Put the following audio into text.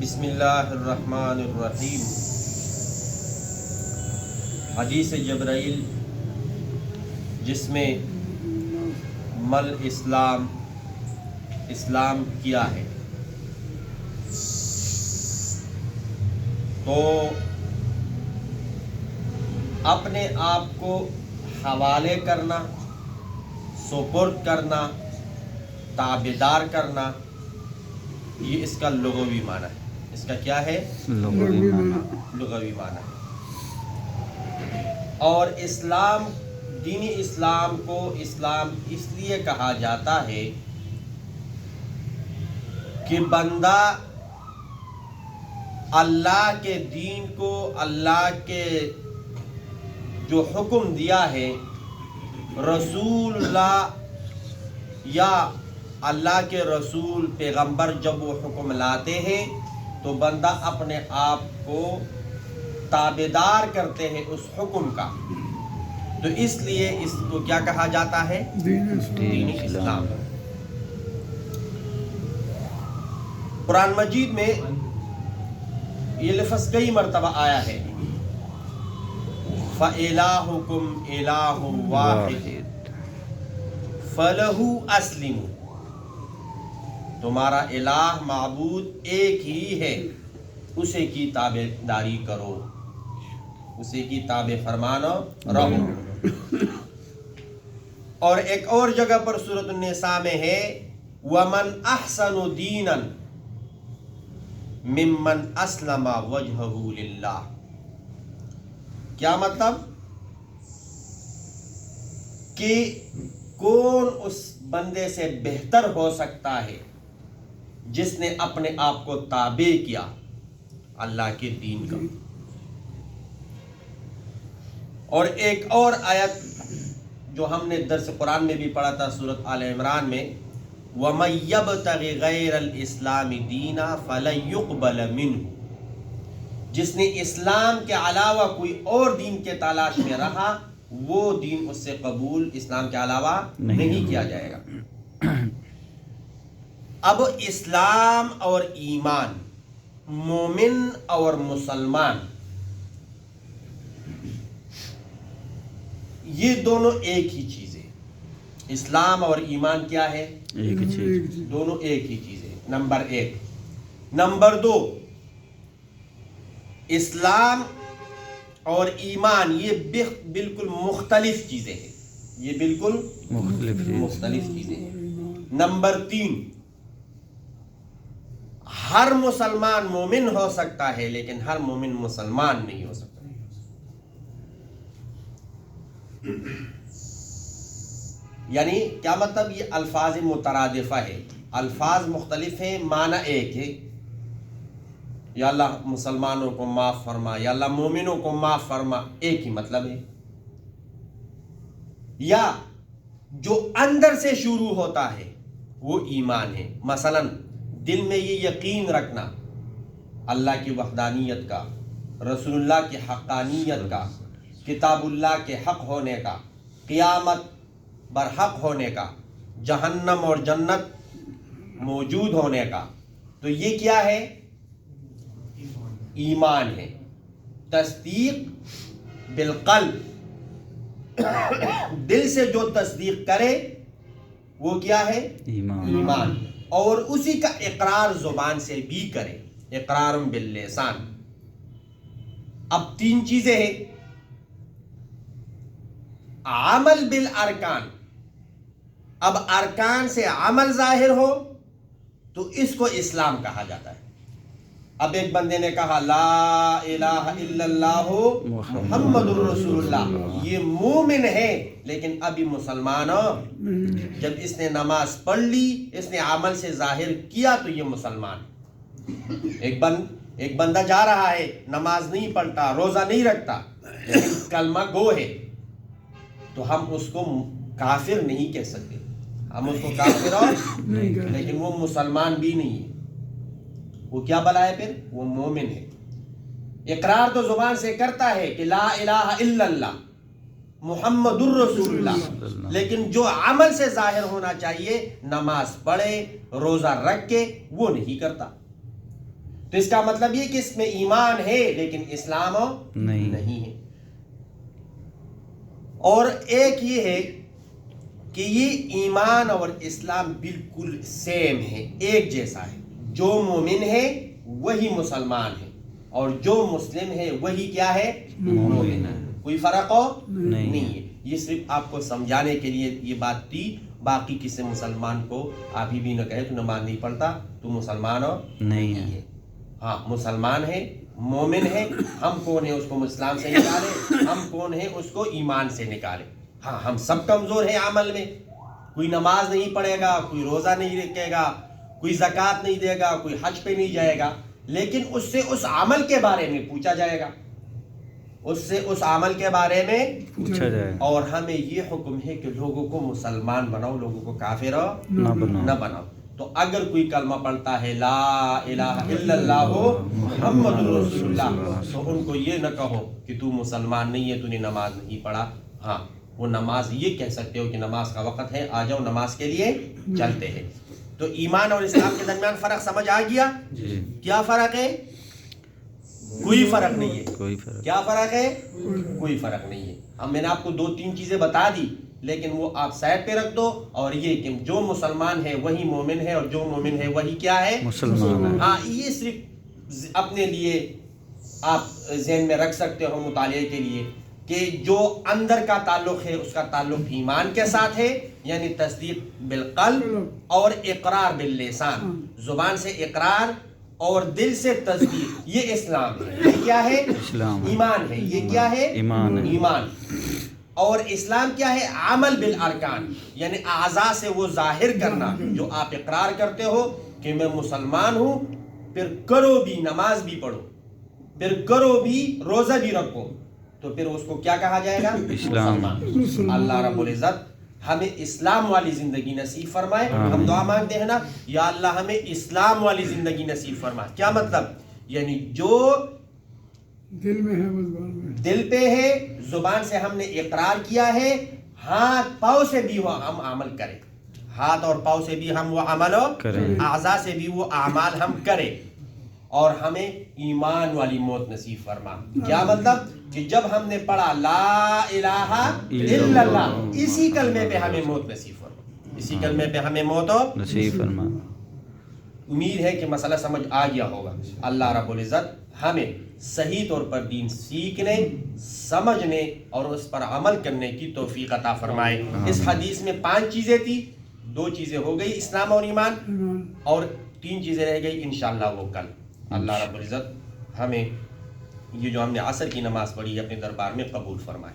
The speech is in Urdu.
بسم اللہ الرحمن الرحیم۔ حدیث جبرائیل جس میں مل اسلام، اسلام کیا ہے، تو اپنے آپ کو حوالے کرنا، سپرد کرنا، تابعدار کرنا، یہ اس کا لغوی معنی ہے۔ اس کا کیا ہے؟ لغوی معنی ہے۔ اور اسلام، دینی اسلام کو اسلام اس لیے کہا جاتا ہے کہ بندہ اللہ کے دین کو، اللہ کے جو حکم دیا ہے، رسول اللہ یا اللہ کے رسول پیغمبر جب وہ حکم لاتے ہیں تو بندہ اپنے آپ کو تابعدار کرتے ہیں اس حکم کا، تو اس لیے اس کو کیا کہا جاتا ہے؟ دین اسلام۔ قرآن مجید میں یہ لفظ کئی مرتبہ آیا ہے، فَإِلَٰهُكُمْ إِلَٰهٌ وَاحِدٌ فَلَهُ أَسْلِمُوا، تمہارا الہ معبود ایک ہی ہے، اسے کی تابع داری کرو، اسے کی تابع فرمانو رہو۔ اور ایک اور جگہ پر سورۃ النساء میں ہے وَمَنْ أَحْسَنُ دِينًا مِمَّنْ أَسْلَمَ وَجْهَهُ لِلَّهِ۔ کیا مطلب کہ کون اس بندے سے بہتر ہو سکتا ہے جس نے اپنے آپ کو تابع کیا اللہ کے دین کا۔ اور ایک اور آیت جو ہم نے درس قرآن میں بھی پڑھا تھا سورۃ آل عمران میں، وَمَن يَبْتَغِ غَيْرَ الْإِسْلَامِ دِينًا فَلَن يُقْبَلَ مِنْهُ، جس نے اسلام کے علاوہ کوئی اور دین کے تلاش میں رہا، وہ دین اس سے قبول اسلام کے علاوہ نہیں کیا جائے گا۔ اب اسلام اور ایمان، مومن اور مسلمان، یہ دونوں ایک ہی چیز ہے۔ اسلام اور ایمان کیا ہے؟ ایک ہی چیز، دونوں ایک ہی چیز ہے، نمبر ایک۔ نمبر دو، اسلام اور ایمان یہ بالکل مختلف چیزیں ہیں، یہ بالکل مختلف چیزیں ہیں۔ نمبر تین، ہر مسلمان مومن ہو سکتا ہے لیکن ہر مومن مسلمان نہیں ہو سکتا۔ یعنی کیا مطلب؟ یہ الفاظ مترادفہ ہے، الفاظ مختلف ہیں، معنی ایک ہے۔ یا اللہ مسلمانوں کو معاف فرما، یا اللہ مومنوں کو معاف فرما، ایک ہی مطلب ہے۔ یا جو اندر سے شروع ہوتا ہے وہ ایمان ہے، مثلا دل میں یہ یقین رکھنا اللہ کی وحدانیت کا، رسول اللہ کی حقانیت کا، کتاب اللہ کے حق ہونے کا، قیامت برحق ہونے کا، جہنم اور جنت موجود ہونے کا، تو یہ کیا ہے؟ ایمان ہے۔ تصدیق بالقلب، دل سے جو تصدیق کرے وہ کیا ہے؟ ایمان۔ اور اسی کا اقرار زبان سے بھی کرے، اقرار باللسان۔ اب تین چیزیں ہیں، عمل بالارکان، اب ارکان سے عمل ظاہر ہو تو اس کو اسلام کہا جاتا ہے۔ اب ایک بندے نے کہا لا الہ الا اللہ محمد الرسول اللہ، یہ مومن ہے لیکن ابھی مسلمان ہو۔ جب اس نے نماز پڑھ لی، اس نے عمل سے ظاہر کیا تو یہ مسلمان۔ ایک بندہ جا رہا ہے، نماز نہیں پڑھتا، روزہ نہیں رکھتا، لیکن کلمہ گو ہے، تو ہم اس کو کافر نہیں کہہ سکتے، ہم اس کو کافر اور لیکن وہ مسلمان بھی نہیں ہے۔ وہ کیا بلا ہے پھر؟ وہ مومن ہے۔ اقرار تو زبان سے کرتا ہے کہ لا الہ الا اللہ محمد الرسول اللہ، لیکن جو عمل سے ظاہر ہونا چاہیے، نماز پڑھے، روزہ رکھ کے، وہ نہیں کرتا۔ تو اس کا مطلب یہ کہ اس میں ایمان ہے لیکن اسلام نہیں ہے. اور ایک یہ ہے کہ یہ ایمان اور اسلام بالکل سیم ہے، ایک جیسا ہے. جو مومن ہے وہی مسلمان ہے اور جو مسلم ہے وہی کیا ہے؟ مومن ہے. کوئی فرق نہیں ہے. یہ صرف آپ کو سمجھانے کے لیے یہ بات تھی. باقی کسی مسلمان کو آپ ہی بھی نہ کہے تو نماز نہیں پڑھتا تو مسلمان نہیں ہے. ہاں مسلمان ہے، مومن ہے. ہم کون ہیں اس کو اسلام سے نکالے، ہم کون ہیں اس کو ایمان سے نکالے. ہاں ہم سب کمزور ہیں عمل میں. کوئی نماز نہیں پڑھے گا، کوئی روزہ نہیں رکھے گا، کوئی زکوٰۃ نہیں دے گا، کوئی حج پہ نہیں جائے گا، لیکن اس سے اس عمل کے بارے میں پوچھا جائے گا، اس سے اس عمل کے بارے میں پوچھا جائے. اور ہمیں یہ حکم ہے کہ لوگوں کو مسلمان بناؤ، لوگوں کو کافر نہ بناؤ. تو اگر کوئی کلمہ پڑھتا ہے لا الہ الا اللہ محمد رسول اللہ، تو ان کو یہ نہ کہو کہ تو مسلمان نہیں ہے، تو نے نماز نہیں پڑھا. ہاں وہ نماز یہ کہہ سکتے ہو کہ نماز کا وقت ہے، آ جاؤ نماز کے لیے چلتے ہیں. تو ایمان اور اسلام کے درمیان فرق سمجھ آ گیا؟ کیا فرق ہے؟ کوئی فرق نہیں ہے. کیا فرق ہے؟ کوئی فرق نہیں ہے. اب میں نے آپ کو 2-3 چیزیں بتا دی، لیکن وہ آپ سائڈ پہ رکھ دو. اور یہ کہ جو مسلمان ہے وہی مومن ہے اور جو مومن ہے وہی کیا ہے؟ مسلمان ہے. ہاں یہ صرف اپنے لیے آپ ذہن میں رکھ سکتے ہو مطالعے کے لیے کہ جو اندر کا تعلق ہے اس کا تعلق ایمان کے ساتھ ہے، یعنی تصدیق بالقلب اور اقرار باللسان. زبان سے اقرار اور دل سے تصدیق، یہ اسلام ہے. یہ کیا ہے؟ اسلام. ایمان ہے. یہ کیا ہے؟ ایمان. اور اسلام کیا ہے؟ عمل بالارکان، یعنی اعضاء سے وہ ظاہر کرنا جو آپ اقرار کرتے ہو کہ میں مسلمان ہوں، پھر کرو بھی، نماز بھی پڑھو، پھر کرو بھی، روزہ بھی رکھو، تو پھر اس کو کیا کہا جائے گا؟ اسلام. اللہ رب العزت ہمیں اسلام والی زندگی نصیب فرمائے. ہم دعا مانگتے ہیں نا، یا اللہ ہمیں اسلام والی زندگی نصیب فرمائے. کیا مطلب؟ یعنی جو دل میں ہے وہ زبان میں، دل پہ ہے، زبان سے ہم نے اقرار کیا ہے، ہاتھ پاؤں سے بھی وہ ہم عمل کریں، ہاتھ اور پاؤں سے بھی ہم وہ عمل کریں، اعضاء سے بھی وہ اعمال ہم کریں، اور ہمیں ایمان والی موت نصیب فرما. کیا مطلب؟ کہ جب ہم نے پڑھا لا الہ الا اللہ، اسی کلمے پہ ہمیں موت نصیب فرما، اسی کلمے پہ ہمیں موت نصیب فرما. امید ہے کہ مسئلہ سمجھ آ گیا ہوگا. اللہ رب العزت ہمیں صحیح طور پر دین سیکھنے، سمجھنے اور اس پر عمل کرنے کی توفیق عطا فرمائے. اس حدیث میں 5 چیزیں تھی، 2 چیزیں ہو گئی، اسلام اور ایمان، اور 3 چیزیں رہ گئی، انشاءاللہ وہ کل. اللہ رب العزت ہمیں یہ جو ہم نے عصر کی نماز پڑھی اپنے دربار میں قبول فرمائے.